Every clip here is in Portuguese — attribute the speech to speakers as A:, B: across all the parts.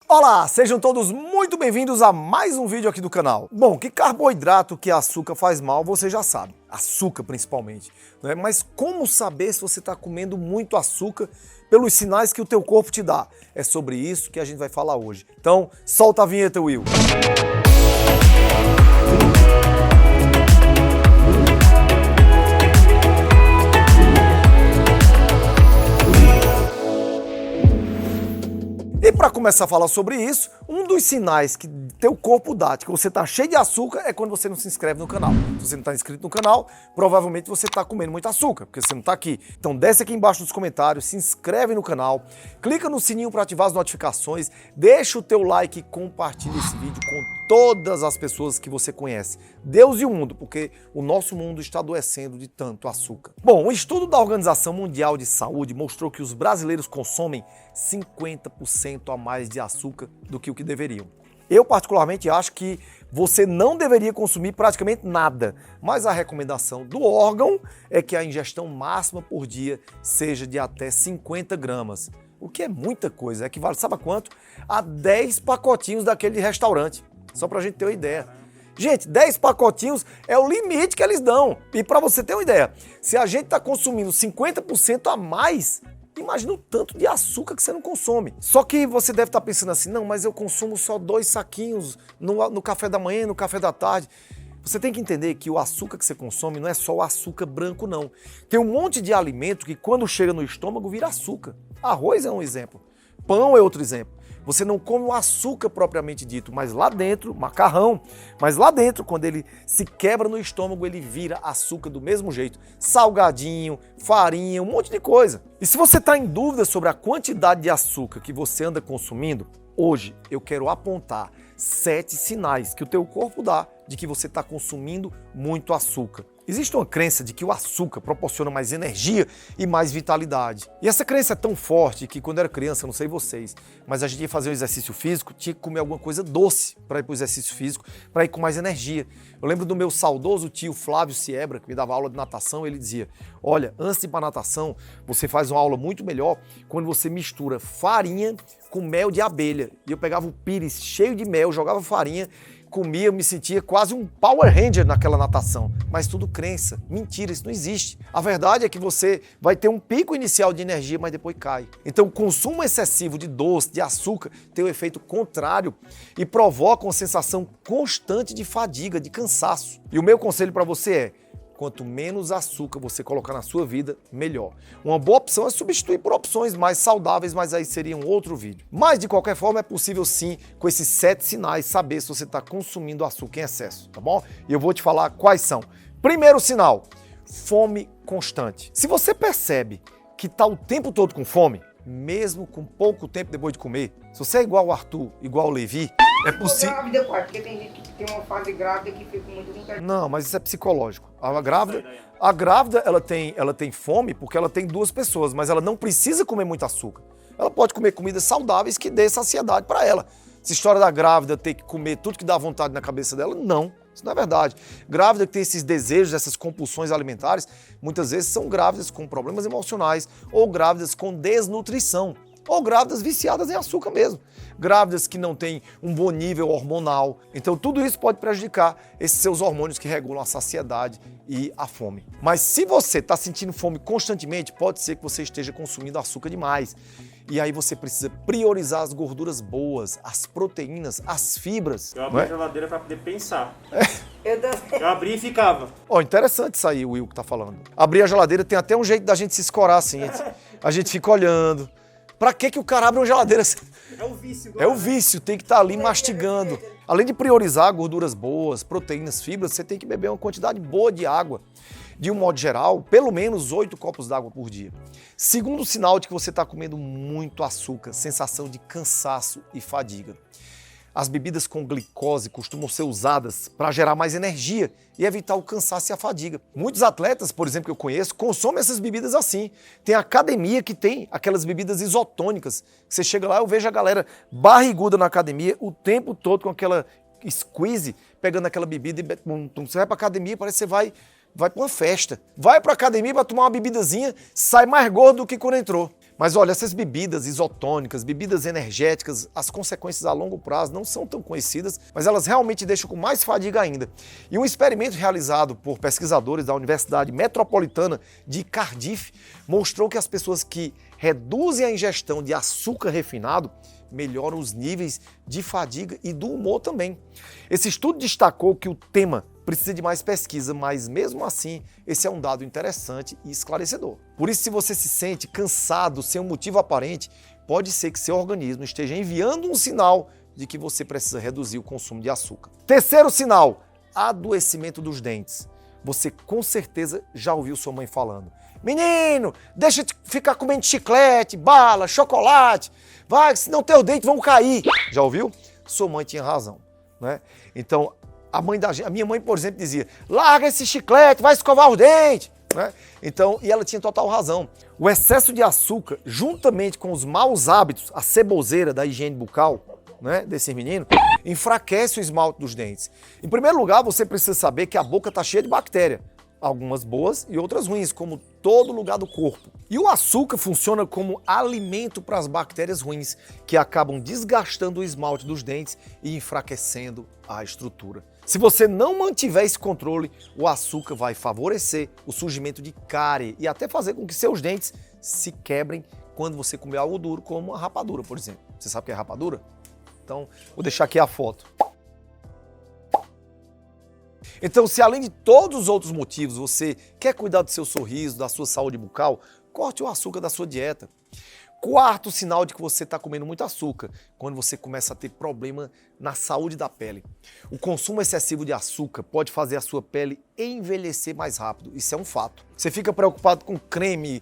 A: Olá, sejam todos muito bem-vindos a mais um vídeo aqui do canal. Bom, que carboidrato, que açúcar faz mal, você já sabe. Açúcar principalmente, né? Mas como saber se você está comendo muito açúcar pelos sinais que o teu corpo te dá? É sobre isso que a gente vai falar hoje. Então, solta a vinheta, Will. E para começar a falar sobre isso, um dos sinais que teu corpo dá de que você está cheio de açúcar é quando você não se inscreve no canal. Se você não está inscrito no canal, provavelmente você está comendo muito açúcar, porque você não está aqui. Então desce aqui embaixo nos comentários, se inscreve no canal, clica no sininho para ativar as notificações, deixa o teu like e compartilha esse vídeo com todas as pessoas que você conhece. Deus e o mundo, porque o nosso mundo está adoecendo de tanto açúcar. Bom, um estudo da Organização Mundial de Saúde mostrou que os brasileiros consomem 50% a mais de açúcar do que o que deveriam. Eu particularmente acho que você não deveria consumir praticamente nada, mas a recomendação do órgão é que a ingestão máxima por dia seja de até 50 gramas, o que é muita coisa, equivale, sabe a quanto? A 10 pacotinhos daquele de restaurante, só pra gente ter uma ideia. Gente, 10 pacotinhos é o limite que eles dão. E para você ter uma ideia, se a gente está consumindo 50% a mais, imagina o tanto de açúcar que você não consome. Só que você deve estar pensando assim, não, mas eu consumo só 2 saquinhos no café da manhã, no café da tarde. Você tem que entender que o açúcar que você consome não é só o açúcar branco, não. Tem um monte de alimento que quando chega no estômago vira açúcar. Arroz é um exemplo. Pão é outro exemplo. Você não come o açúcar propriamente dito, mas lá dentro, macarrão, mas lá dentro, quando ele se quebra no estômago, ele vira açúcar do mesmo jeito. Salgadinho, farinha, um monte de coisa. E se você está em dúvida sobre a quantidade de açúcar que você anda consumindo, hoje eu quero apontar 7 sinais que o teu corpo dá de que você está consumindo muito açúcar. Existe uma crença de que o açúcar proporciona mais energia e mais vitalidade. E essa crença é tão forte que quando eu era criança, eu não sei vocês, mas a gente ia fazer um exercício físico, tinha que comer alguma coisa doce para ir para o exercício físico, para ir com mais energia. Eu lembro do meu saudoso tio Flávio Siebra, que me dava aula de natação, ele dizia, olha, antes de ir para natação, você faz uma aula muito melhor quando você mistura farinha com mel de abelha. E eu pegava o pires cheio de mel, jogava farinha, comia, eu me sentia quase um Power Ranger naquela natação. Mas tudo crença, mentira, isso não existe. A verdade é que você vai ter um pico inicial de energia, mas depois cai. Então o consumo excessivo de doce, de açúcar, tem um efeito contrário e provoca uma sensação constante de fadiga, de cansaço. E o meu conselho para você é, quanto menos açúcar você colocar na sua vida, melhor. Uma boa opção é substituir por opções mais saudáveis, mas aí seria um outro vídeo. Mas, de qualquer forma, é possível sim, com esses 7 sinais, saber se você está consumindo açúcar em excesso, tá bom? E eu vou te falar quais são. Primeiro sinal, fome constante. Se você percebe que está o tempo todo com fome, mesmo com pouco tempo depois de comer, se você é igual o Arthur, igual o Levi, é possível...
B: Grávida, pai, porque tem gente que tem uma fase grávida que fica muito com...
A: Não, mas isso é psicológico. A grávida, ela tem fome porque ela tem 2 pessoas, mas ela não precisa comer muito açúcar. Ela pode comer comidas saudáveis que dê saciedade para ela. Essa história da grávida ter que comer tudo que dá vontade na cabeça dela, não. Isso não é verdade. Grávida que tem esses desejos, essas compulsões alimentares, muitas vezes são grávidas com problemas emocionais ou grávidas com desnutrição. Ou grávidas viciadas em açúcar mesmo. Grávidas que não têm um bom nível hormonal. Então tudo isso pode prejudicar esses seus hormônios que regulam a saciedade e a fome. Mas se você está sentindo fome constantemente, pode ser que você esteja consumindo açúcar demais. E aí você precisa priorizar as gorduras boas, as proteínas, as fibras.
C: Eu abri a geladeira para poder pensar.
B: Eu também.
C: Eu abri e ficava.
A: Ó, interessante isso aí, o Will que tá falando. Abrir a geladeira tem até um jeito da gente se escorar assim. A gente fica olhando. Pra que o cara abre uma geladeira assim?
C: É o vício.
A: É o vício, tem que estar ali mastigando. Além de priorizar gorduras boas, proteínas, fibras, você tem que beber uma quantidade boa de água. De um modo geral, pelo menos 8 copos d'água por dia. Segundo sinal de que você está comendo muito açúcar, sensação de cansaço e fadiga. As bebidas com glicose costumam ser usadas para gerar mais energia e evitar o cansaço e a fadiga. Muitos atletas, por exemplo, que eu conheço, consomem essas bebidas assim. Tem academia que tem aquelas bebidas isotônicas. Você chega lá, eu vejo a galera barriguda na academia o tempo todo com aquela squeeze, pegando aquela bebida e você vai para academia, parece que você vai para uma festa. Vai para academia para tomar uma bebidazinha, sai mais gordo do que quando entrou. Mas olha, essas bebidas isotônicas, bebidas energéticas, as consequências a longo prazo não são tão conhecidas, mas elas realmente deixam com mais fadiga ainda. E um experimento realizado por pesquisadores da Universidade Metropolitana de Cardiff mostrou que as pessoas que reduzem a ingestão de açúcar refinado melhoram os níveis de fadiga e do humor também. Esse estudo destacou que o tema precisa de mais pesquisa, mas mesmo assim, esse é um dado interessante e esclarecedor. Por isso, se você se sente cansado sem um motivo aparente, pode ser que seu organismo esteja enviando um sinal de que você precisa reduzir o consumo de açúcar. Terceiro sinal, adoecimento dos dentes. Você com certeza já ouviu sua mãe falando: menino, deixa de ficar comendo chiclete, bala, chocolate, vai, senão teus dentes vão cair. Já ouviu? Sua mãe tinha razão, né? Então, a minha mãe, por exemplo, dizia: larga esse chiclete, vai escovar os dentes, né? Então, e ela tinha total razão. O excesso de açúcar, juntamente com os maus hábitos, a ceboseira da higiene bucal, né, desse menino, enfraquece o esmalte dos dentes. Em primeiro lugar, você precisa saber que a boca está cheia de bactéria, algumas boas e outras ruins, como todo lugar do corpo. E o açúcar funciona como alimento para as bactérias ruins, que acabam desgastando o esmalte dos dentes e enfraquecendo a estrutura. Se você não mantiver esse controle, o açúcar vai favorecer o surgimento de cárie e até fazer com que seus dentes se quebrem quando você comer algo duro, como a rapadura, por exemplo. Você sabe o que é rapadura? Então, vou deixar aqui a foto. Então, se além de todos os outros motivos você quer cuidar do seu sorriso, da sua saúde bucal, corte o açúcar da sua dieta. Quarto sinal de que você está comendo muito açúcar, quando você começa a ter problema na saúde da pele. O consumo excessivo de açúcar pode fazer a sua pele envelhecer mais rápido, isso é um fato. Você fica preocupado com creme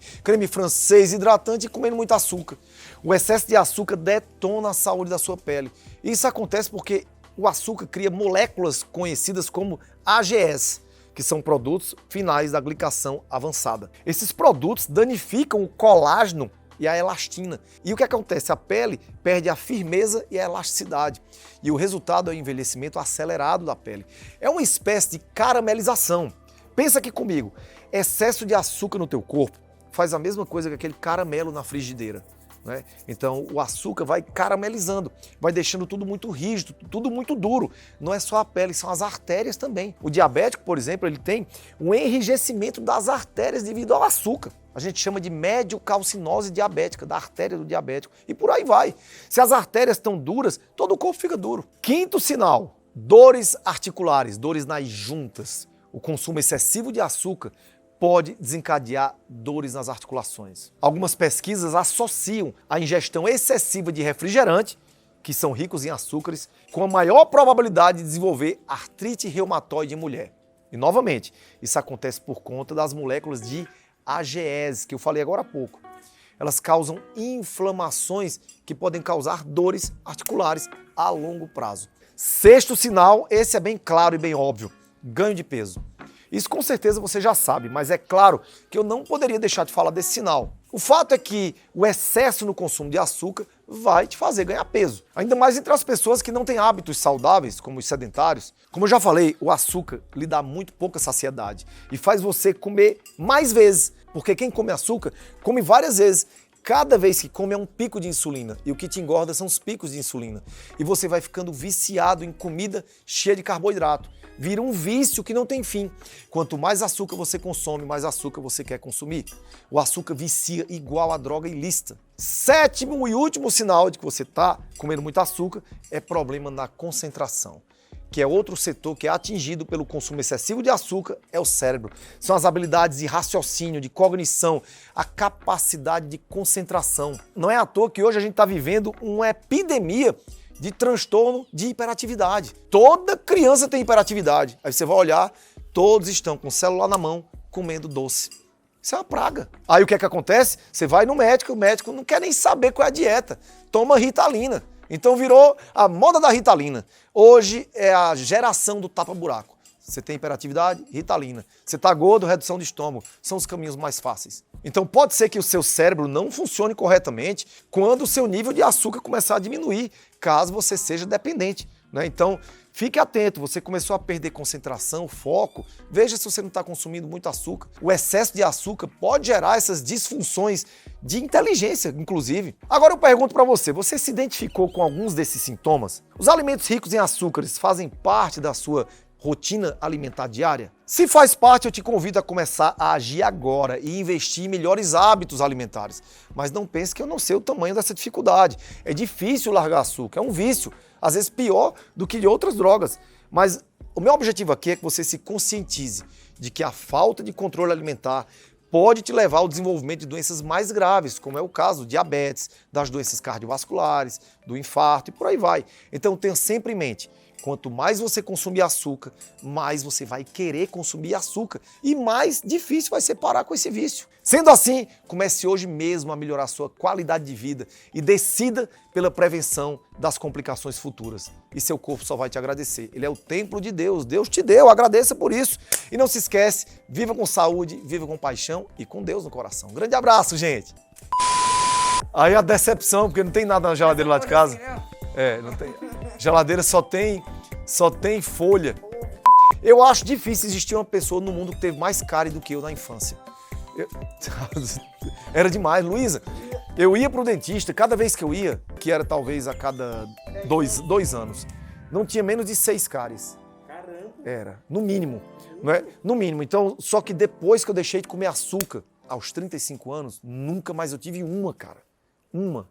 A: francês, hidratante e comendo muito açúcar. O excesso de açúcar detona a saúde da sua pele. Isso acontece porque o açúcar cria moléculas conhecidas como AGEs, que são produtos finais da glicação avançada. Esses produtos danificam o colágeno e a elastina. E o que acontece? A pele perde a firmeza e a elasticidade. E o resultado é o envelhecimento acelerado da pele. É uma espécie de caramelização. Pensa aqui comigo, excesso de açúcar no teu corpo faz a mesma coisa que aquele caramelo na frigideira, né? Então o açúcar vai caramelizando, vai deixando tudo muito rígido, tudo muito duro. Não é só a pele, são as artérias também. O diabético, por exemplo, ele tem um enrijecimento das artérias devido ao açúcar. A gente chama de mediocalcinose diabética, da artéria do diabético. E por aí vai. Se as artérias estão duras, todo o corpo fica duro. Quinto sinal, dores articulares, dores nas juntas. O consumo excessivo de açúcar pode desencadear dores nas articulações. Algumas pesquisas associam a ingestão excessiva de refrigerante, que são ricos em açúcares, com a maior probabilidade de desenvolver artrite reumatoide em mulher. E novamente, isso acontece por conta das moléculas de AGEs, que eu falei agora há pouco. Elas causam inflamações que podem causar dores articulares a longo prazo. Sexto sinal, esse é bem claro e bem óbvio, ganho de peso. Isso com certeza você já sabe, mas é claro que eu não poderia deixar de falar desse sinal. O fato é que o excesso no consumo de açúcar vai te fazer ganhar peso. Ainda mais entre as pessoas que não têm hábitos saudáveis, como os sedentários. Como eu já falei, o açúcar lhe dá muito pouca saciedade e faz você comer mais vezes, porque quem come açúcar come várias vezes. Cada vez que come é um pico de insulina e o que te engorda são os picos de insulina. E você vai ficando viciado em comida cheia de carboidrato. Vira um vício que não tem fim. Quanto mais açúcar você consome, mais açúcar você quer consumir. O açúcar vicia igual a droga ilícita. Sétimo e último sinal de que você está comendo muito açúcar é problema na concentração, que é outro setor que é atingido pelo consumo excessivo de açúcar, é o cérebro. São as habilidades de raciocínio, de cognição, a capacidade de concentração. Não é à toa que hoje a gente está vivendo uma epidemia de transtorno de hiperatividade. Toda criança tem hiperatividade. Aí você vai olhar, todos estão com o celular na mão, comendo doce. Isso é uma praga. Aí o que é que acontece? Você vai no médico, o médico não quer nem saber qual é a dieta. Toma Ritalina. Então virou a moda da Ritalina. Hoje é a geração do tapa-buraco. Você tem hiperatividade? Ritalina. Você está gordo? Redução de estômago. São os caminhos mais fáceis. Então pode ser que o seu cérebro não funcione corretamente quando o seu nível de açúcar começar a diminuir, caso você seja dependente. né? Então, fique atento, você começou a perder concentração, foco, veja se você não está consumindo muito açúcar. O excesso de açúcar pode gerar essas disfunções de inteligência, inclusive. Agora eu pergunto para você, você se identificou com alguns desses sintomas? Os alimentos ricos em açúcares fazem parte da sua rotina alimentar diária? Se faz parte, eu te convido a começar a agir agora e investir em melhores hábitos alimentares. Mas não pense que eu não sei o tamanho dessa dificuldade. É difícil largar açúcar, é um vício, às vezes pior do que de outras drogas. Mas o meu objetivo aqui é que você se conscientize de que a falta de controle alimentar pode te levar ao desenvolvimento de doenças mais graves, como é o caso do diabetes, das doenças cardiovasculares, do infarto e por aí vai. Então tenha sempre em mente, quanto mais você consumir açúcar, mais você vai querer consumir açúcar e mais difícil vai ser parar com esse vício. Sendo assim, comece hoje mesmo a melhorar a sua qualidade de vida e decida pela prevenção das complicações futuras. E seu corpo só vai te agradecer. Ele é o templo de Deus. Deus te deu, agradeça por isso. E não se esquece, viva com saúde, viva com paixão e com Deus no coração. Um grande abraço, gente! Aí a decepção, porque não tem nada na geladeira lá de casa. Não tem. Geladeira só tem folha. Eu acho difícil existir uma pessoa no mundo que teve mais cárie do que eu na infância. Era demais, Luísa. Eu ia pro dentista, cada vez que eu ia, que era talvez a cada dois anos, não tinha menos de 6 cáries.
C: Caramba.
A: Era, no mínimo. Não é? No mínimo. Então, só que depois que eu deixei de comer açúcar, aos 35 anos, nunca mais eu tive uma, cara. Uma.